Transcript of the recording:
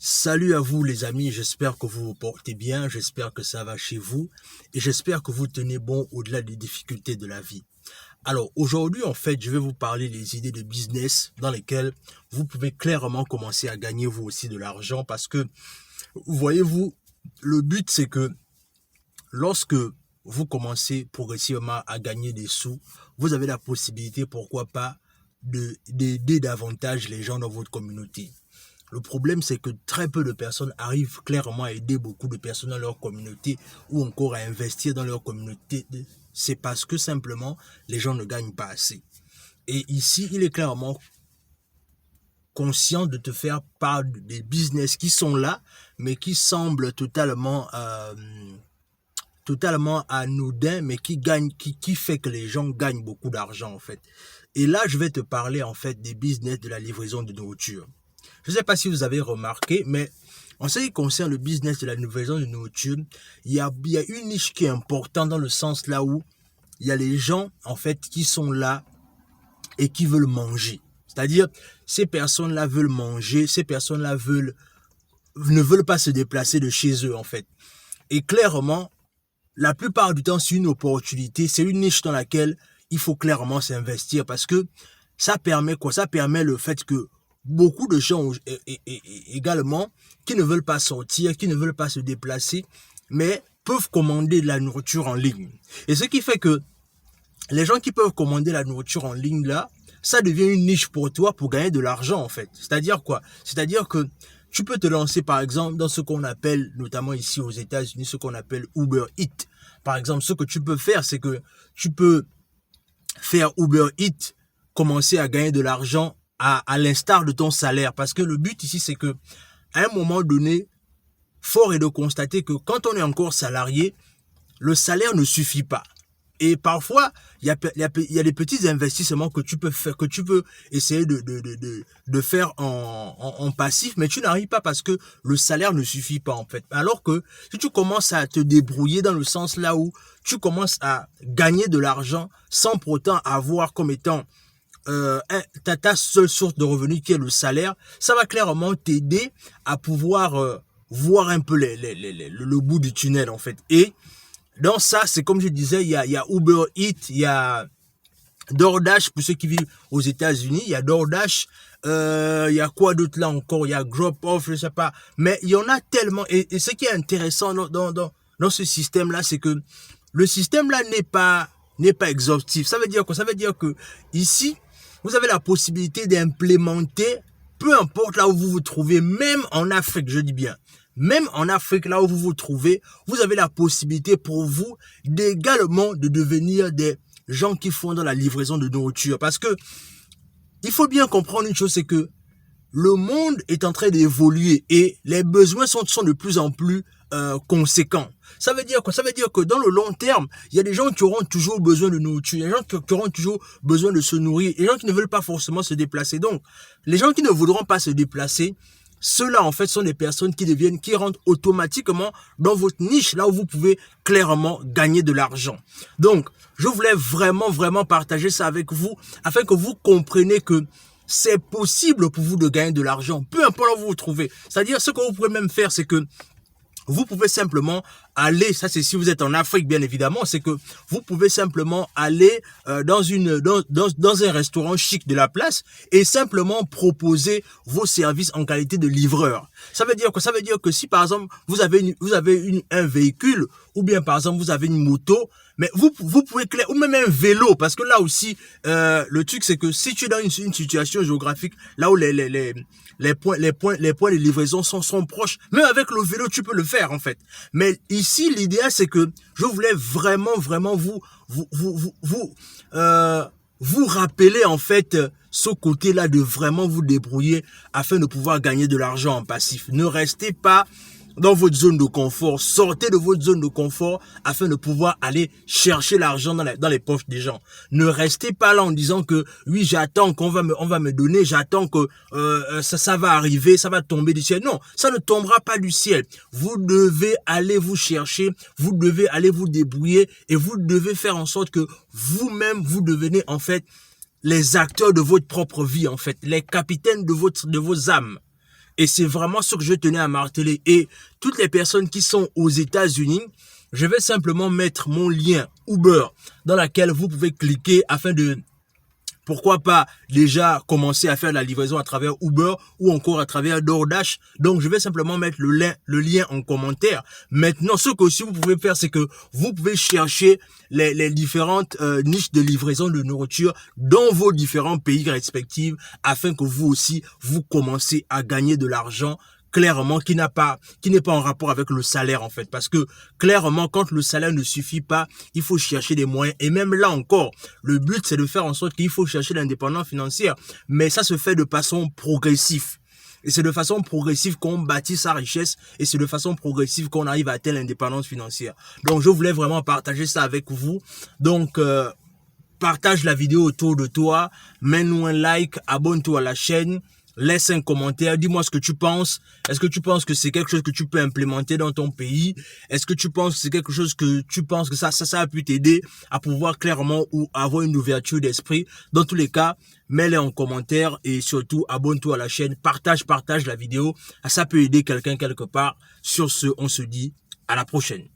Salut à vous les amis, j'espère que vous vous portez bien, j'espère que ça va chez vous et j'espère que vous tenez bon au-delà des difficultés de la vie. Alors aujourd'hui en fait je vais vous parler des idées de business dans lesquelles vous pouvez clairement commencer à gagner vous aussi de l'argent parce que voyez-vous, le but c'est que lorsque vous commencez progressivement à gagner des sous, vous avez la possibilité pourquoi pas d'aider davantage les gens dans votre communauté. Le problème, c'est que très peu de personnes arrivent clairement à aider beaucoup de personnes dans leur communauté ou encore à investir dans leur communauté. C'est parce que simplement, les gens ne gagnent pas assez. Et ici, il est clairement conscient de te faire part des business qui sont là, mais qui semblent totalement anodins, mais qui fait que les gens gagnent beaucoup d'argent en fait. Et là, je vais te parler en fait des business de la livraison de nourriture. Je ne sais pas si vous avez remarqué, mais en ce qui concerne le business de la livraison de nourriture, il y a une niche qui est importante dans le sens là où il y a les gens en fait qui sont là et qui veulent manger. C'est-à-dire, ces personnes-là veulent manger, ces personnes-là ne veulent pas se déplacer de chez eux en fait. Et clairement, la plupart du temps, c'est une opportunité, c'est une niche dans laquelle il faut clairement s'investir parce que ça permet quoi? Ça permet le fait que beaucoup de gens également qui ne veulent pas sortir, qui ne veulent pas se déplacer, mais peuvent commander de la nourriture en ligne. Et ce qui fait que les gens qui peuvent commander la nourriture en ligne là, ça devient une niche pour toi pour gagner de l'argent en fait. C'est-à-dire quoi? C'est-à-dire que tu peux te lancer par exemple dans ce qu'on appelle, notamment ici aux États-Unis, ce qu'on appelle Uber Eats. Par exemple, ce que tu peux faire, c'est que tu peux faire Uber Eats, commencer à gagner de l'argent à l'instar de ton salaire. Parce que le but ici, c'est que à un moment donné, fort est de constater que quand on est encore salarié, le salaire ne suffit pas. Et parfois, il y a des petits investissements que tu peux faire, que tu peux essayer de faire en passif, mais tu n'arrives pas parce que le salaire ne suffit pas en fait. Alors que si tu commences à te débrouiller dans le sens là où tu commences à gagner de l'argent sans pour autant avoir comme étant ta seule source de revenus qui est le salaire, ça va clairement t'aider à pouvoir voir un peu le bout du tunnel en fait. Et dans ça, c'est comme je disais, il y a Uber Eats, il y a DoorDash pour ceux qui vivent aux États-Unis, il y a DoorDash, il y a quoi d'autre là encore, il y a Drop-Off, je sais pas, mais il y en a tellement. Et ce qui est intéressant dans ce système-là, c'est que le système-là n'est pas exhaustif. Ça veut dire quoi? Ça veut dire que ici, vous avez la possibilité d'implémenter, peu importe là où vous vous trouvez, même en Afrique, je dis bien, même en Afrique, là où vous vous trouvez, vous avez la possibilité pour vous d'également de devenir des gens qui font dans la livraison de nourriture. Parce que il faut bien comprendre une chose, c'est que le monde est en train d'évoluer et les besoins sont de plus en plus conséquents. Ça veut dire quoi? Ça veut dire que dans le long terme, il y a des gens qui auront toujours besoin de nourriture, il y a des gens qui auront toujours besoin de se nourrir, et des gens qui ne veulent pas forcément se déplacer. Donc, les gens qui ne voudront pas se déplacer, ceux-là, en fait, sont des personnes qui rentrent automatiquement dans votre niche, là où vous pouvez clairement gagner de l'argent. Donc, je voulais vraiment partager ça avec vous, afin que vous compreniez que c'est possible pour vous de gagner de l'argent, peu importe où vous vous trouvez. C'est-à-dire, ce que vous pouvez même faire, c'est que vous pouvez simplement aller, ça c'est si vous êtes en Afrique bien évidemment, c'est que vous pouvez simplement aller dans un restaurant chic de la place et simplement proposer vos services en qualité de livreur. Ça veut dire quoi? Ça veut dire que si par exemple vous avez un véhicule ou bien par exemple vous avez une moto, mais vous pouvez ou même un vélo, parce que là aussi le truc c'est que si tu es dans une situation géographique là où les points de livraison sont proches, même avec le vélo tu peux le faire en fait. Mais ici l'idéal c'est que je voulais vraiment vous rappeler en fait ce côté-là de vraiment vous débrouiller afin de pouvoir gagner de l'argent en passif. Ne restez pas dans votre zone de confort, sortez de votre zone de confort afin de pouvoir aller chercher l'argent dans les poches des gens. Ne restez pas là en disant que oui, j'attends qu'on va me donner, j'attends que ça va arriver, ça va tomber du ciel. Non, ça ne tombera pas du ciel. Vous devez aller vous chercher, vous devez aller vous débrouiller et vous devez faire en sorte que vous-même vous devenez en fait les acteurs de votre propre vie en fait, les capitaines de vos âmes. Et c'est vraiment ce que je tenais à marteler. Et toutes les personnes qui sont aux États-Unis, je vais simplement mettre mon lien Uber dans laquelle vous pouvez cliquer afin de, pourquoi pas, déjà commencer à faire la livraison à travers Uber ou encore à travers DoorDash. Donc, je vais simplement mettre le lien en commentaire. Maintenant, ce que aussi vous pouvez faire, c'est que vous pouvez chercher les différentes niches de livraison de nourriture dans vos différents pays respectifs afin que vous aussi, vous commencez à gagner de l'argent clairement qui n'est pas en rapport avec le salaire en fait, parce que clairement quand le salaire ne suffit pas, il faut chercher des moyens. Et même là encore, le but c'est de faire en sorte qu'il faut chercher l'indépendance financière, mais ça se fait de façon progressive. Et c'est de façon progressive qu'on bâtit sa richesse et c'est de façon progressive qu'on arrive à atteindre l'indépendance financière. Donc je voulais vraiment partager ça avec vous. Donc partage la vidéo autour de toi, mets-nous un like, abonne-toi à la chaîne, laisse un commentaire, dis-moi ce que tu penses. Est-ce que tu penses que c'est quelque chose que tu peux implémenter dans ton pays? Est-ce que tu penses que c'est quelque chose que tu penses que ça a pu t'aider à pouvoir clairement ou avoir une ouverture d'esprit? Dans tous les cas, mets-les en commentaire et surtout abonne-toi à la chaîne, partage la vidéo. Ça peut aider quelqu'un quelque part. Sur ce, on se dit à la prochaine.